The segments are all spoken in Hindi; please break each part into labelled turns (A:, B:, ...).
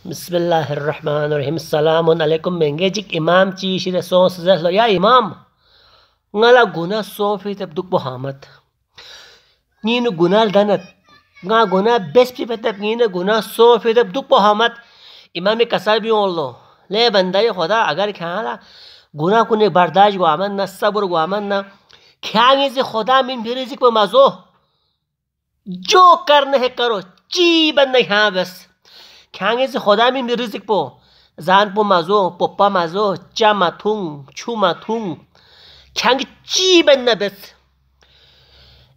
A: बिस्मिल्लाहिर्रहमानिर्रहीम सलामुन अलैकुम mengezik imam ci shire so sazlo ya imam ngala guna so fi tab duk muhammad ni no gunal danat nga guna bes fi tab ni no guna so fi tab duk muhammad imam kasar bi ollo le banda खुदा अगर ख्याला गुनाह कुने बर्दाश्त गो अमन न सब्र गो अमन न ख्यांगे से खुदा मिन भी रिजिक पे मजो जो करने है करो ची बन नहीं हाँ बस ख्यांगे से खुदा मिन भी रिजिक पो जान पो मजो पप्पा मजो चा माथुंग छू माथुंग ख्यांगे ची बन न बस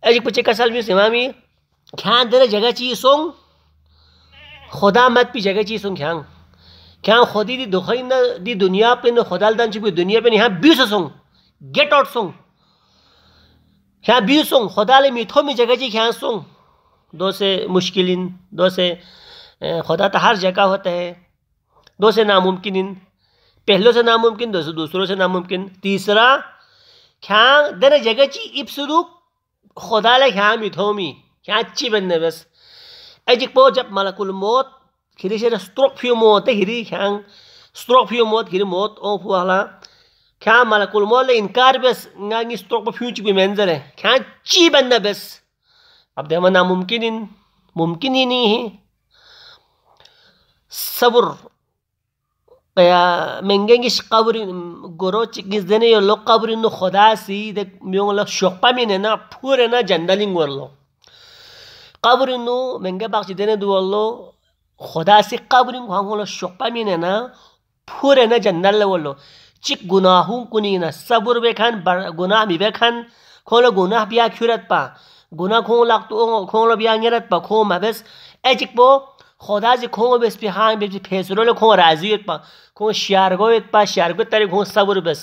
A: ऐसे कुछ कसल में सिमामी ख्यां दे जगह ची सोंग खुदा मत भी जगह ची सोंग ख्यांग क्या खुदी दी दुखई न दी दुनिया पे न खुदाल दान चुकी दुनिया पे यहाँ 20 सोंग गेट आउट सोंग यहाँ 20 सोंग खुदा ले मिथो में जगह जी क्या सोंग दो से मुश्किलिन दो से खुदा तो हर जगह होता है दो से नामुमकिन पहलों से नामुमकिन दो से दूसरों से नामुमकिन तीसरा क्या देने जगह जी इब्सुरुक खुदा ले यहाँ मिथो में क्या अच्छी बनने बस ऐजिक पो जब मलकुल मौत kiri sih stroke view mode kiri yang stroke view mode kiri mode oh puala kya malakul mode le inkar bes ngangi stroke view cukup menjere kya ci banda bes अब दे मना मुमकिन ही नहीं है सब्र या mengengi kaburi goro cikis dene yo lo kaburi no khoda si de myong lo shokpa mine na pure na jandaling warlo kaburi no menge bakchi dene duollo खुदा से कब्र को शोपा में ना पूरे ना जन्नत लेवलो चिक गुनाहों कुनी ना सब्र बेखान गुनाह मी बेखान खोलो गुनाह बिया खुरत पा गुनाह खो लाग तो खोलो बिया नरत पा खो मबस एजिक पो खुदा से खो बस पे हां बे फेसरो ले खो राजीत पा खो शारगोत पा शारगो तरी खो सब्र बस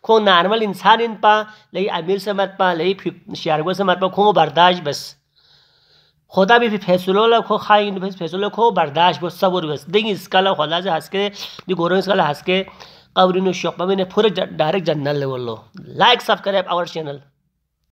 A: खो नॉर्मल इंसान इन पा ले अमीर से मत पा ले शारगो से मत पा खो बर्दाश्त बस खुदा भी फैसलों ला खो खाई फैसलों खो बर्दाश्त बस सब्र बस देंगे इसका ला खुदा से हंस के दी गोरों इसका ला हंस के कब्र नो शॉप में पूरे डायरेक्ट जन्नत ले बोलो लाइक सब्सक्राइब आवर चैनल।